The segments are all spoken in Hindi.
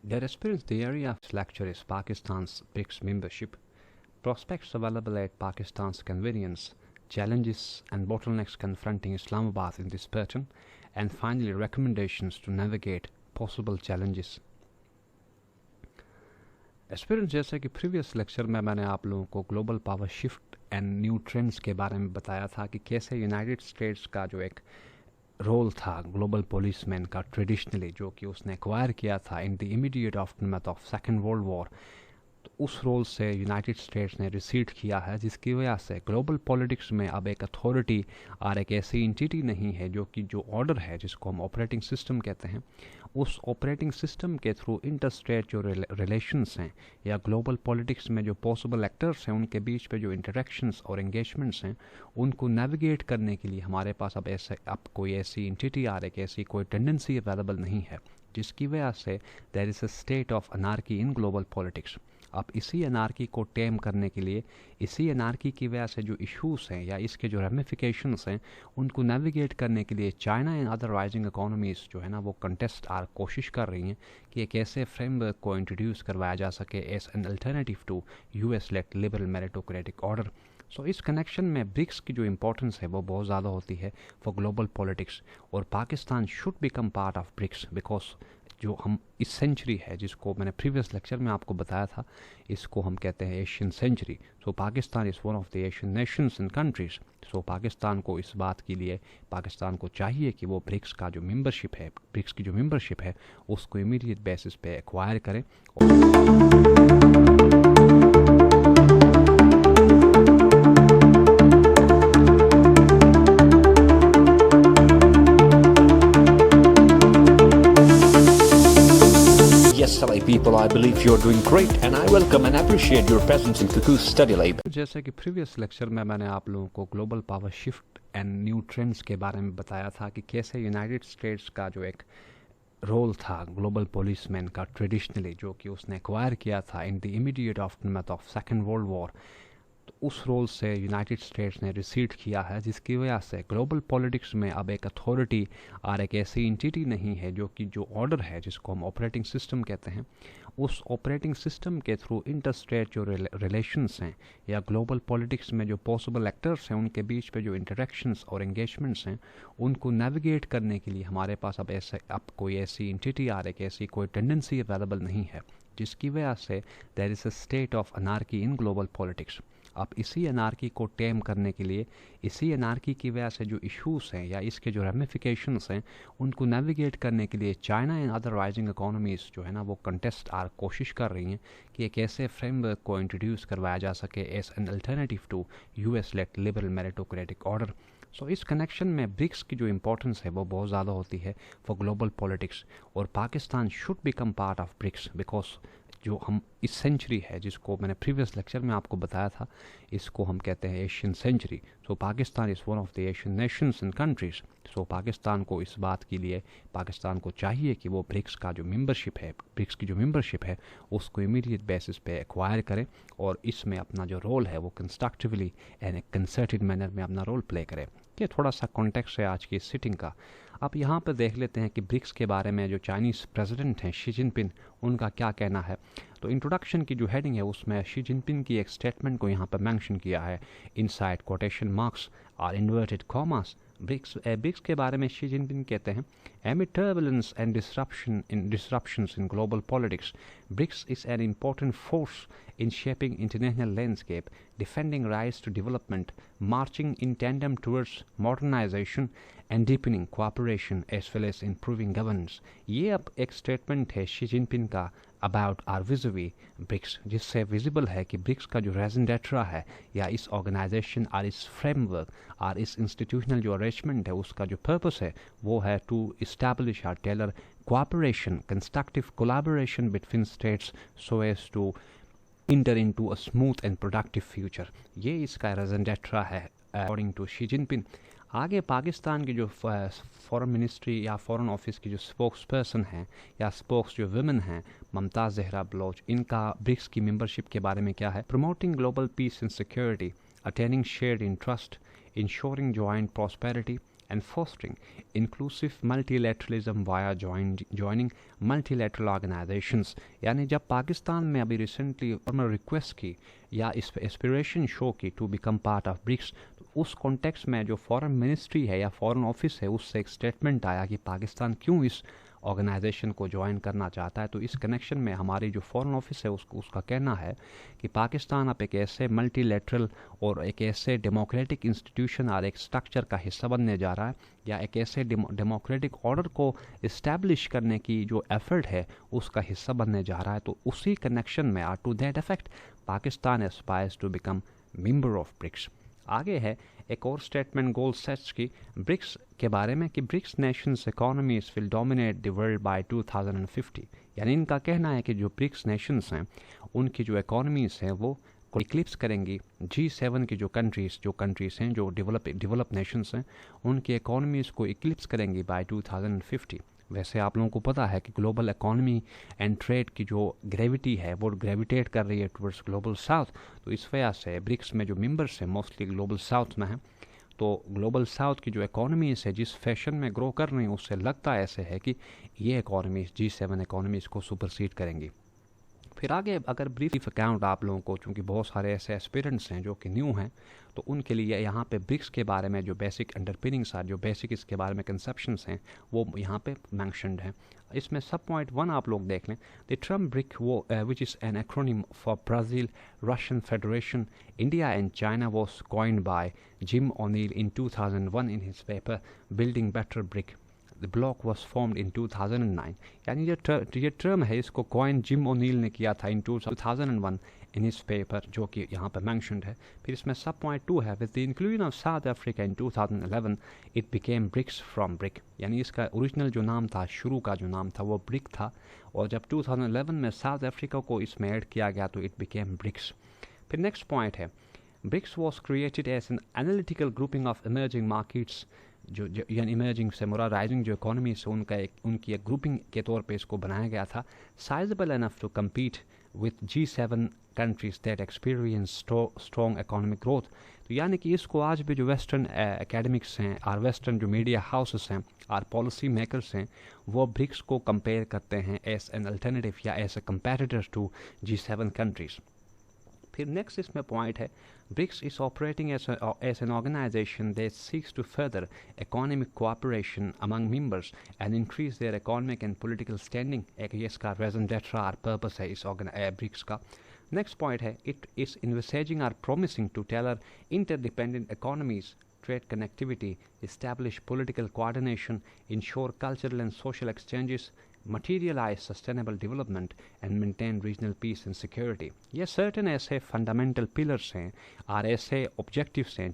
Dear aspirants, the area of this lecture is Pakistan's BRICS membership, prospects available at Pakistan's convenience, challenges and bottlenecks confronting Islamabad in this pattern, and finally recommendations to navigate possible challenges. Aspirants, जैसे कि प्रीवियस लेक्चर में मैंने आप लोगों को global power shift and new trends के बारे में बताया था कि कैसे यूनाइटेड स्टेट्स का जो एक रोल था ग्लोबल पुलिसमैन का ट्रेडिशनली, जो कि उसने एक्वायर किया था in the immediate aftermath of second world war, तो उस रोल से यूनाइटेड स्टेट्स ने रिसीड किया है, जिसकी वजह से ग्लोबल पॉलिटिक्स में अब एक अथॉरिटी और एक ऐसी इंटिटी नहीं है जो कि जो ऑर्डर है, जिसको हम ऑपरेटिंग सिस्टम कहते हैं, उस ऑपरेटिंग सिस्टम के थ्रू इंटरस्टेट जो रिलेशंस हैं या ग्लोबल पॉलिटिक्स में जो पॉसिबल एक्टर्स हैं उनके बीच पे जो इंटरेक्शंस और एंगेजमेंट्स हैं उनको नेविगेट करने के लिए हमारे पास अब कोई ऐसी इंटिटी और एक ऐसी कोई टेंडेंसी अवेलेबल नहीं है, जिसकी वजह से there is a state of anarchy in global politics. अब इसी अनार्की को टेम करने के लिए, इसी अनार्की की वजह से जो इश्यूज़ हैं या इसके जो रेमिफिकेशंस हैं उनको नेविगेट करने के लिए China and other rising economies जो है ना वो कंटेस्ट और कोशिश कर रही हैं कि एक ऐसे फ्रेमवर्क को इंट्रोड्यूस करवाया जा सके as an alternative to US led liberal meritocratic order. So इस कनेक्शन में ब्रिक्स की जो इंपॉर्टेंस है वो बहुत ज़्यादा होती है फॉर ग्लोबल पॉलिटिक्स, और Pakistan should become part of BRICS because जो हम इस सेंचुरी है, जिसको मैंने प्रीवियस लेक्चर में आपको बताया था, इसको हम कहते हैं Asian century. So Pakistan is one of the Asian nations and countries. So Pakistan को इस बात के लिए पाकिस्तान को चाहिए कि वो ब्रिक्स का जो मेंबरशिप है, ब्रिक्स की जो मेंबरशिप है उसको इमीडिएट बेसिस पे एक्वायर करें। People, I believe you're doing great and I welcome and appreciate your presence in Cuckoo Study Lab. जैसे कि प्रीवियस लेक्चर में मैंने आप लोगों को global power shift and new trends के बारे में बताया था कि कैसे यूनाइटेड स्टेट्स का जो एक रोल था ग्लोबल पुलिसमैन का ट्रेडिशनली, जो कि उसने एक्वायर किया था in the immediate aftermath of second world war, तो उस रोल से यूनाइटेड स्टेट्स ने रिसीड किया है, जिसकी वजह से ग्लोबल पॉलिटिक्स में अब एक अथॉरिटी और एक ऐसी इंटिटी नहीं है जो कि जो ऑर्डर है, जिसको हम ऑपरेटिंग सिस्टम कहते हैं, उस ऑपरेटिंग सिस्टम के थ्रू इंटरस्टेट जो रिलेशंस हैं या ग्लोबल पॉलिटिक्स में जो पॉसिबल एक्टर्स हैं उनके बीच पे जो इंटरेक्शंस और एंगेजमेंट्स हैं उनको नेविगेट करने के लिए हमारे पास अब कोई ऐसी इंटिटी और एक ऐसी कोई टेंडेंसी अवेलेबल नहीं है, जिसकी वजह से there is a state of anarchy in global politics. अब इसी अनार्की को टेम करने के लिए, इसी अनार्की की वजह से जो इश्यूज़ हैं या इसके जो रेमिफिकेशंस हैं उनको नेविगेट करने के लिए China and other rising economies जो है ना वो कंटेस्ट और कोशिश कर रही हैं कि एक ऐसे फ्रेमवर्क को इंट्रोड्यूस करवाया जा सके as an alternative to US led liberal meritocratic order. So इस कनेक्शन में ब्रिक्स की जो इंपॉर्टेंस है वो बहुत ज़्यादा होती है फॉर ग्लोबल पॉलिटिक्स, और Pakistan should become part of BRICS because जो हम इस सेंचुरी है, जिसको मैंने प्रीवियस लेक्चर में आपको बताया था, इसको हम कहते हैं Asian century. So Pakistan is one of the Asian nations and countries. So Pakistan को इस बात के लिए पाकिस्तान को चाहिए कि वो ब्रिक्स का जो मेंबरशिप है, ब्रिक्स की जो मेंबरशिप है उसको इमीडिएट बेसिस पे एक्वायर करें और इसमें अपना जो रोल है वो कंस्ट्रक्टिवली एंड एक कंसर्टेड मैनर में अपना रोल प्ले करें। ये थोड़ा सा कॉन्टेक्स्ट है आज की सिटिंग का। अब यहाँ पर देख लेते हैं कि ब्रिक्स के बारे में जो चाइनीज़ प्रेसिडेंट हैं शी जिनपिंग, उनका क्या कहना है। तो इंट्रोडक्शन की जो हेडिंग है उसमें शी जिनपिंग की एक स्टेटमेंट को यहाँ पर मेंशन किया है इनसाइड कोटेशन मार्क्स और इन्वर्टेड कॉमास। ब्रिक्स के बारे में शी जिनपिंग कहते हैं, amid turbulence and disruptions in global politics, BRICS is an important force in shaping international landscape, defending rights to development, marching in tandem towards modernization and deepening cooperation as well as improving governance। ये अब एक स्टेटमेंट है शी जिनपिंग का अबाउट आर विज़ुवी ब्रिक्स, जिससे विजिबल है कि ब्रिक्स का जो रेजन डेट्रा है या इस ऑर्गेनाइजेशन और इस फ्रेमवर्क और इस इंस्टीट्यूशनल जो अरेंजमेंट है उसका जो पर्पस है वो है to establish or tailor cooperation, constructive collaboration between states so as to enter into a smooth and productive future। ये इसका रेजन डेट्रा है अकॉर्डिंग टू शी जिनपिंग। आगे पाकिस्तान की जो फॉरेन मिनिस्ट्री या फॉरेन ऑफिस की जो स्पोक्स पर्सन हैं या स्पोक्स जो वुमेन हैं ममताज़ ज़हरा बलोच, इनका ब्रिक्स की मेंबरशिप के बारे में क्या है। Promoting global piece and security, attaining shared interest, ensuring joint prosperity, and fostering inclusive multilateralism via joining multilateral organizations। यानी जब पाकिस्तान में अभी रिसेंटली फॉर्मल रिक्वेस्ट की या एस्पिरेशन शो की to become part of BRICS, तो उस कॉन्टेक्स्ट में जो फॉरेन मिनिस्ट्री है या फॉरेन ऑफिस है उससे एक स्टेटमेंट आया कि पाकिस्तान क्यों इस ऑर्गेनाइजेशन को ज्वाइन करना चाहता है। तो इस कनेक्शन में हमारी जो फॉरेन ऑफिस है उसका कहना है कि पाकिस्तान अब एक ऐसे मल्टीलेटरल और एक ऐसे डेमोक्रेटिक इंस्टीट्यूशन और एक स्ट्रक्चर का हिस्सा बनने जा रहा है, या एक ऐसे डेमोक्रेटिक ऑर्डर को इस्टेब्लिश करने की जो एफर्ट है उसका हिस्सा बनने जा रहा है। तो उसी कनेक्शन में to that effect Pakistan aspires to become member of BRICS. आगे है एक और स्टेटमेंट गोल सेट्स की ब्रिक्स के बारे में कि BRICS nations economies will dominate the world by 2050। यानी इनका कहना है कि जो ब्रिक्स नेशंस हैं उनकी जो इकोनॉमीज हैं वो इक्लिप्स करेंगी G7 की जो कंट्रीज़ हैं, जो डेवलप नेशंस हैं, उनकी इकोनॉमीज़ को इक्लिप्स करेंगी बाय 2050। वैसे आप लोगों को पता है कि ग्लोबल इकोनॉमी एंड ट्रेड की जो ग्रेविटी है वो ग्रेविटेट कर रही है टुवर्ड्स ग्लोबल साउथ। तो इस वजह से ब्रिक्स में जो मेंबर्स हैं मोस्टली ग्लोबल साउथ में हैं, तो ग्लोबल साउथ की जो इकोनॉमीज़ है जिस फैशन में ग्रो कर रही हैं उससे लगता ऐसे है कि ये इकोनॉमीज़ G7 इकोनॉमीज़ को सुपरसीड करेंगी। फिर आगे अगर ब्रीफ अकाउंट आप लोगों को, चूँकि बहुत सारे ऐसे एस्पिरेंट्स हैं जो कि न्यू हैं, तो उनके लिए यहाँ पे ब्रिक्स के बारे में जो बेसिक अंडरपिनिंग्स हैं, जो बेसिक इसके बारे में कंसेप्शंस हैं वो यहाँ पे मैंशनड हैं। इसमें सब पॉइंट 1 आप लोग देख लें। द टर्म ब्रिक वो which is an acronym for Brazil, Russian Federation, India and China was coined by Jim O'Neill in 2001 in his paper building better BRIC. The bloc was formed in 2009। यानी ये टर्म है इसको कॉइन जिम ओनील ने किया था इन 2001 इन हिज पेपर, जो कि यहाँ पर मैंशनड है। फिर इसमें सब पॉइंट 2 है, with the inclusion of South Africa in 2011 it became BRICS from BRIC. यानी इसका ओरिजिनल जो नाम था, शुरू का जो नाम था वो ब्रिक था, और जब 2011 में साउथ अफ्रीका को इसमें ऐड किया गया तो इट बिकेम ब्रिक्स। फिर नेक्स्ट पॉइंट है, BRICS was created as an analytical grouping of emerging markets. जो यानी इमर्जिंग से मुराद राइजिंग जो इकोनॉमी से उनकी एक ग्रुपिंग के तौर पे इसको बनाया गया था, sizeable enough to compete with G7 countries that experience strong economic growth. तो यानी कि इसको आज भी जो वेस्टर्न एकेडमिक्स हैं और वेस्टर्न जो मीडिया हाउसेस हैं और पॉलिसी मेकर्स हैं वो ब्रिक्स को कंपेयर करते हैं एज एन अल्टरनेटिव या as a competitor to G7 countries. फिर नेक्स्ट इसमें पॉइंट है, BRICS is operating as an organization that seeks to further economic cooperation among members and increase their economic and political standing. एक ये इसका रेजन डेट्रा और पर्पस है इस ब्रिक्स का। नेक्स्ट पॉइंट है, it is investing or promising to tailor interdependent economies, trade connectivity, establish political coordination, ensure cultural and social exchanges, materialize sustainable development and maintain regional peace and security। ये certain ऐसे fundamental pillars हैं और ऐसे objectives हैं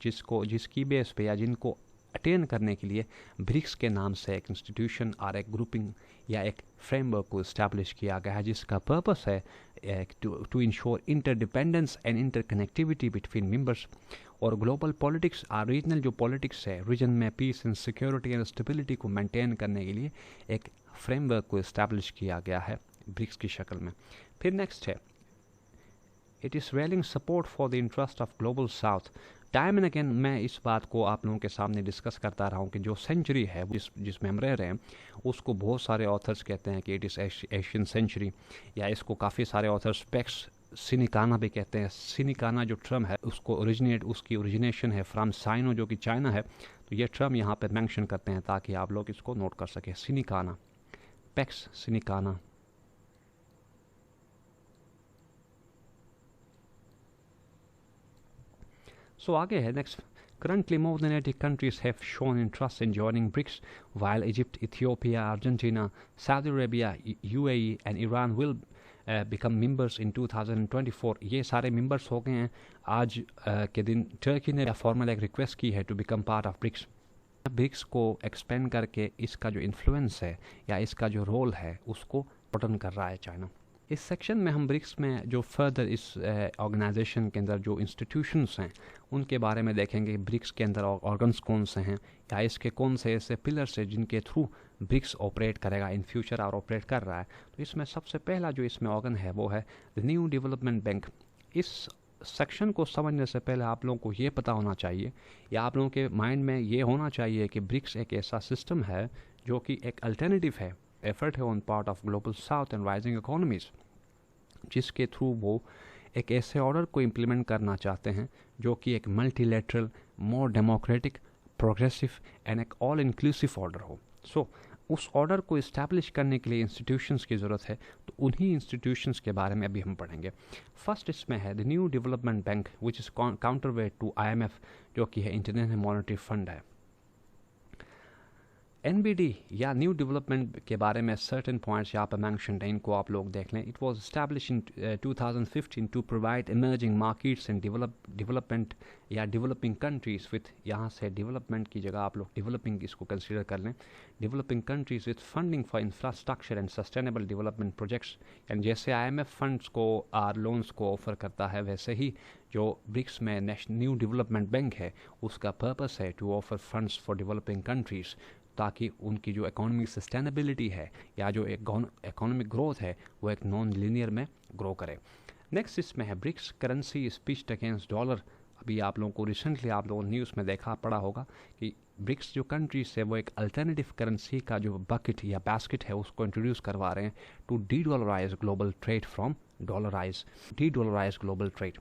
जिसकी बेस पे या जिनको अटेन करने के लिए ब्रिक्स के नाम से एक इंस्टीट्यूशन और एक ग्रुपिंग या एक फ्रेमवर्क को इस्टेब्लिश किया गया है, जिसका पर्पस है to ensure interdependence and interconnectivity between members. और ग्लोबल पॉलिटिक्स और रीजनल जो पॉलिटिक्स है रीजन में peace and security and stability को मेंटेन करने के लिए एक फ्रेमवर्क को इस्टेब्लिश किया गया है ब्रिक्स की शक्ल में। फिर नेक्स्ट है, it is railing support for the interest of global south. Time and again मैं इस बात को आप लोगों के सामने डिस्कस करता रहा हूँ कि जो सेंचुरी है जिसमें हम रह रहे हैं उसको बहुत सारे ऑथर्स कहते हैं कि इट इज़ एशियन सेंचुरी, या इसको काफ़ी सारे ऑथर्स पेक्स सिनिकाना भी कहते हैं। सिनिकाना जो टर्म है उसकी ओरिजिनेशन है फ्रॉम साइनो जो कि चाइना है। तो ये टर्म यहाँ पे मेंशन करते हैं ताकि आप लोग इसको नोट कर सकें। सिनिकाना, पेक्स सिनिकाना। सो आगे है next, currently more than 80 countries have shown interest in joining BRICS, while Egypt, Ethiopia, Argentina, Saudi Arabia, UAE and Iran will become members in 2024। ये सारे members हो गए हैं आज के दिन। टर्की ने फॉर्मल एक रिक्वेस्ट की है to become part of BRICS. BRICS को एक्सपेंड करके इसका जो इन्फ्लुएंस है या इसका जो रोल है उसको इम्पोर्टेंट कर रहा है चाइना। इस सेक्शन में हम ब्रिक्स में जो फर्दर इस ऑर्गेनाइजेशन के अंदर जो इंस्टीट्यूशंस हैं उनके बारे में देखेंगे। ब्रिक्स के अंदर ऑर्गन्स कौन से हैं या इसके कौन से ऐसे पिलर्स हैं जिनके थ्रू ब्रिक्स ऑपरेट करेगा इन फ्यूचर और ऑपरेट कर रहा है। तो इसमें सबसे पहला जो इसमें ऑर्गन है वो है द न्यू डेवलपमेंट बैंक। इस सेक्शन को समझने से पहले आप लोगों को ये पता होना चाहिए या आप लोगों के माइंड में ये होना चाहिए कि ब्रिक्स एक ऐसा सिस्टम है जो कि एक अल्टरनेटिव है, एफर्ट है on part of global south and rising economies, जिसके थ्रू वो एक ऐसे ऑर्डर को इम्प्लीमेंट करना चाहते हैं जो कि एक multilateral, more democratic, progressive and एक ऑल इंक्लूसिव ऑर्डर हो। सो उस ऑर्डर को इस्टेब्लिश करने के लिए इंस्टीट्यूशंस की ज़रूरत है, तो उन्हीं इंस्टीट्यूशंस के बारे में अभी हम पढ़ेंगे। फर्स्ट इसमें है the New Development Bank which is counterweight to IMF, जो कि है इंटरनेशनल मॉनेटरी फंड है। NBD या न्यू डेवलपमेंट के बारे में सर्टेन पॉइंट्स यहाँ पर मैंशन है, इनको आप लोग देख लें। It was establish in 2015 to provide emerging markets and development या डेवलपिंग कंट्रीज़ विथ, यहाँ से डेवलपमेंट की जगह आप लोग डेवलपिंग इसको कंसिडर कर लें, developing countries with funding for infrastructure and sustainable development projects. And जैसे IMF फंड्स को और लोन्स को ऑफर करता है, वैसे ही जो ब्रिक्स में न्यू डेवलपमेंट बैंक है उसका पर्पस है to offer funds for developing countries, ताकि उनकी जो इकोनॉमिक सस्टेनेबिलिटी है या जो इकोनॉमिक ग्रोथ है वो एक नॉन लीनियर में ग्रो करे। नेक्स्ट इसमें है BRICS currency is pitched against dollar. अभी आप लोगों को रिसेंटली आप लोगों ने न्यूज़ में देखा पड़ा होगा कि ब्रिक्स जो कंट्रीज है वो एक अल्टरनेटिव करेंसी का जो बकेट या बास्केट है उसको इंट्रोड्यूस करवा रहे हैं to de-dollarise global trade from de-dollarise global trade.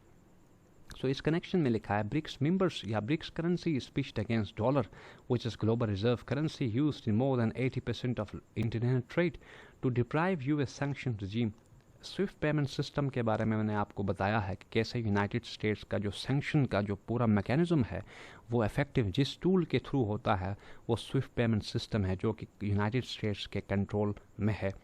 So इस कनेक्शन में लिखा है ब्रिक्स मेंबर्स या BRICS currency is pitched against dollar which is global reserve currency used in more than 80% of international trade to deprive US sanction regime. SWIFT payment system के बारे में मैंने आपको बताया है कि कैसे यूनाइटेड स्टेट्स का जो सैंक्शन का जो पूरा मैकेनिज्म है वो इफेक्टिव जिस टूल के थ्रू होता है वो स्विफ्ट पेमेंट सिस्टम है जो कि यूनाइटेड स्टेट्स के कंट्रोल में है।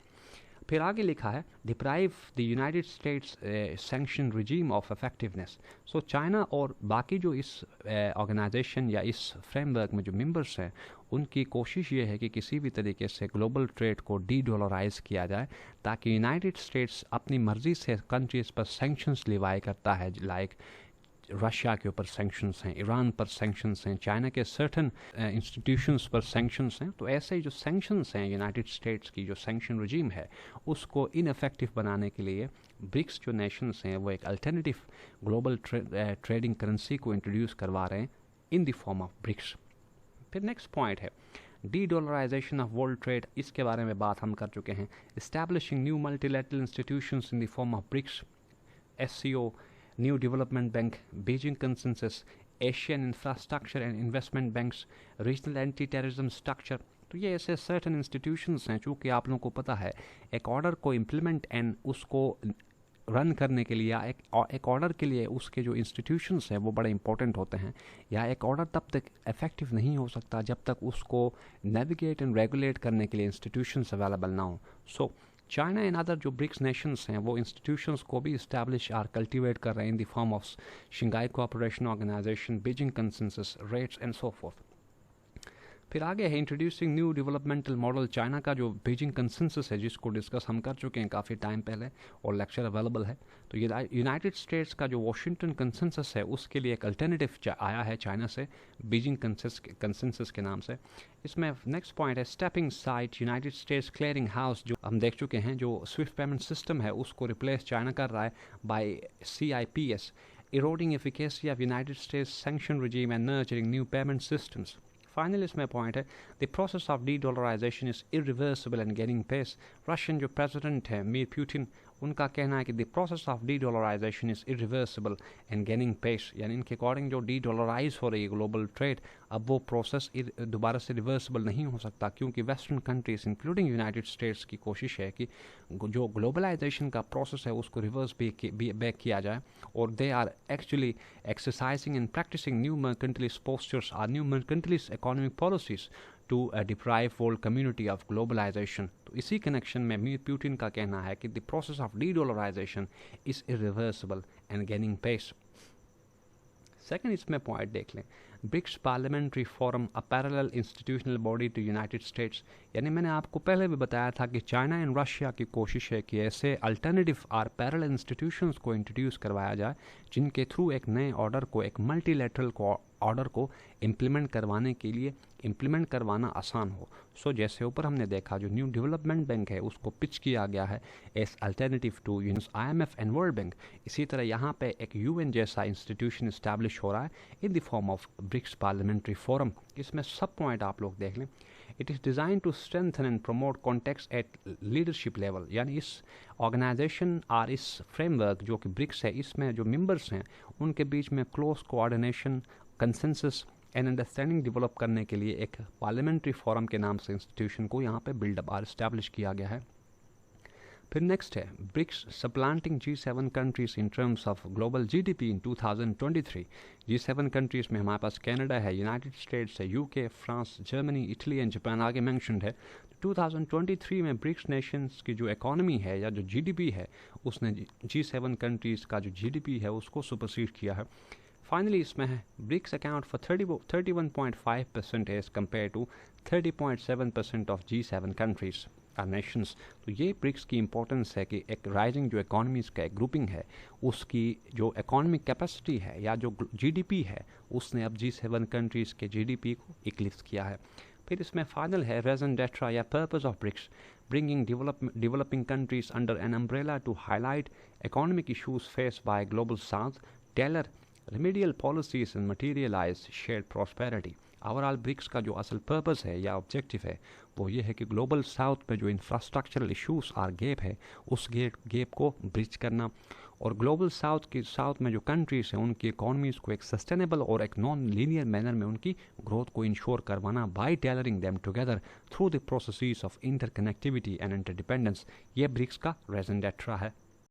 फिर आगे लिखा है deprive the United states sanction regime of effectiveness. So China और बाकी जो इस ऑर्गेनाइजेशन या इस फ्रेमवर्क में जो मेंबर्स हैं उनकी कोशिश ये है कि किसी भी तरीके से ग्लोबल ट्रेड को डी-डॉलराइज किया जाए ताकि यूनाइटेड स्टेट्स अपनी मर्जी से कंट्रीज पर सैंक्शंस लिवाई करता है, लाइक रशिया के ऊपर सैंक्शंस हैं, ईरान पर सैंक्शंस हैं, चाइना के सर्टन इंस्टीट्यूशंस पर सैंक्शंस हैं। तो ऐसे ही जो सैंक्शंस हैं यूनाइटेड स्टेट्स की जो सैंक्शन रिजीम है उसको इनफेक्टिव बनाने के लिए ब्रिक्स जो नेशंस हैं वो एक अल्टरनेटिव ग्लोबल ट्रेडिंग करेंसी को इंट्रोड्यूस करवा रहे हैं in the form of BRICS. फिर नेक्स्ट पॉइंट है डी-डॉलराइजेशन ऑफ वर्ल्ड ट्रेड। इसके बारे में बात हम कर चुके हैं। Establishing new multilateral institutions in the form of BRICS, SCO, New Development Bank, Beijing Consensus, Asian Infrastructure and Investment Banks, Regional Anti-Terrorism Structure। तो ये ऐसे सर्टन इंस्टीट्यूशंस हैं चूँकि आप लोगों को पता है एक ऑर्डर को इम्प्लीमेंट एंड उसको रन करने के लिए या एक ऑर्डर के लिए उसके जो इंस्टीट्यूशंस हैं वो बड़े इंपॉर्टेंट होते हैं, या एक ऑर्डर तब तक इफेक्टिव नहीं हो सकता जब तक उसको नेविगेट एंड रेगुलेट करने के लिए इंस्टीट्यूशंस अवेलेबल ना हो। सो चाइना एंड अदर जो ब्रिक्स नेशंस हैं वो इंस्टीट्यूशंस को भी इस्टेब्लिश और कल्टिवेट कर रहे हैं in the form of Shanghai Cooperation Organization, Beijing consensus, rates and so forth. फिर आगे है introducing new developmental model. China का जो बीजिंग कंसेंसस है जिसको डिस्कस हम कर चुके हैं काफ़ी टाइम पहले और लेक्चर अवेलेबल है। तो ये यूनाइटेड स्टेट्स का जो वॉशिंगटन कंसेंसस है उसके लिए एक अल्टरनेटिव आया है चाइना से, बीजिंग कंसेंसस के नाम से। इसमें नेक्स्ट पॉइंट है stepping side United states clearing house, जो हम देख चुके हैं जो स्विफ्ट पेमेंट सिस्टम है उसको रिप्लेस चाइना कर रहा है bye CIPS, eroding efficacy of United States sanction regime and nurturing new payment systems. Final इसमें पॉइंट है the process of de-dollarization is irreversible and gaining pace. Russian जो प्रेसिडेंट है मीर पुतिन, उनका कहना है कि the process of de-dollarization is irreversible and gaining pace, यानी इनके अकॉर्डिंग जो डी-डॉलराइज हो रही है ग्लोबल ट्रेड अब वो प्रोसेस दोबारा से रिवर्सिबल नहीं हो सकता, क्योंकि western countries including United states की कोशिश है कि जो ग्लोबलाइजेशन का प्रोसेस है उसको रिवर्स बैक किया जाए, और they are actually exercising and practising new mercantilist postures और new mercantilist economic policies to deprive world community of globalisation. तो इसी कनेक्शन में मीर पुतिन का कहना है कि the process of de-dollarization is irreversible and gaining pace. Second इसमें पॉइंट देख लें BRICS parliamentary forum, a parallel institutional body to United States. यानी मैंने आपको पहले भी बताया था कि चाइना एंड रशिया की कोशिश है कि ऐसे अल्टरनेटिव और पैरेलल इंस्टीट्यूशंस को इंट्रोड्यूस करवाया जाए जिनके थ्रू एक नए ऑर्डर को, एक मल्टीलैटरल ऑर्डर को इम्प्लीमेंट करवाना आसान हो। सो जैसे ऊपर हमने देखा, जो न्यू डेवलपमेंट बैंक है उसको पिच किया गया है as alternative to IMF and World Bank. इसी तरह यहाँ पे एक UN जैसा इंस्टीट्यूशन इस्टेब्लिश हो रहा है in the form of BRICS parliamentary forum. इसमें सब पॉइंट आप लोग देख लें। It is design to strengthen and promote context at leadership level, यानी इस ऑर्गेनाइजेशन और इस फ्रेमवर्क जो कि ब्रिक्स है, इसमें जो मेंबर्स हैं उनके बीच में close coordination, consensus and understanding develop करने के लिए एक पार्लियामेंट्री फोरम के नाम से इंस्टीट्यूशन को यहाँ पे बिल्डअप और इस्टेब्लिश किया गया है। फिर नेक्स्ट है BRICS supplanting G7 countries in terms of global GDP in 2023। G7 countries में हमारे पास कनाडा है, यूनाइटेड स्टेट्स है, UK, France, Germany, Italy and Japan आगे मैंशनड है। 2023 में ब्रिक्स नेशंस की जो इकोनॉमी है या जो GDP है उसने G7 कंट्रीज का जो GDP है उसको सुपरसीड किया है। फाइनली इसमें है BRICS account for 31.5% as compare to 30.7% of G7 countries or nations. तो ये ब्रिक्स की इंपॉर्टेंस है कि एक राइजिंग जो इकोनॉमीज़ का एक ग्रुपिंग है उसकी जो इकोनॉमिक कैपेसिटी है या जो GDP है उसने अब G7 कंट्रीज़ के GDP को इक्लिप्स किया है। फिर इसमें फाइनल है रेजन डेट्रा या purpose of BRICS, bringing developing countries under an umbrella to highlight economic issues faced by global south, tailor remedial policies and materialize shared prosperity। Overall BRICS का जो असल पर्पस है या ऑब्जेक्टिव है वो ये है कि ग्लोबल साउथ में जो इंफ्रास्ट्रक्चरल इश्यूज और गैप है उस गैप को ब्रिज करना, और ग्लोबल साउथ में जो कंट्रीज हैं उनकी इकोनॉमीज़ को एक सस्टेनेबल और एक नॉन लीनियर मैनर में उनकी ग्रोथ को इंश्योर करवाना by tailoring them together through the processes of interconnectivity and interdependence. ये ब्रिक्स का रेजन डेट्रा है।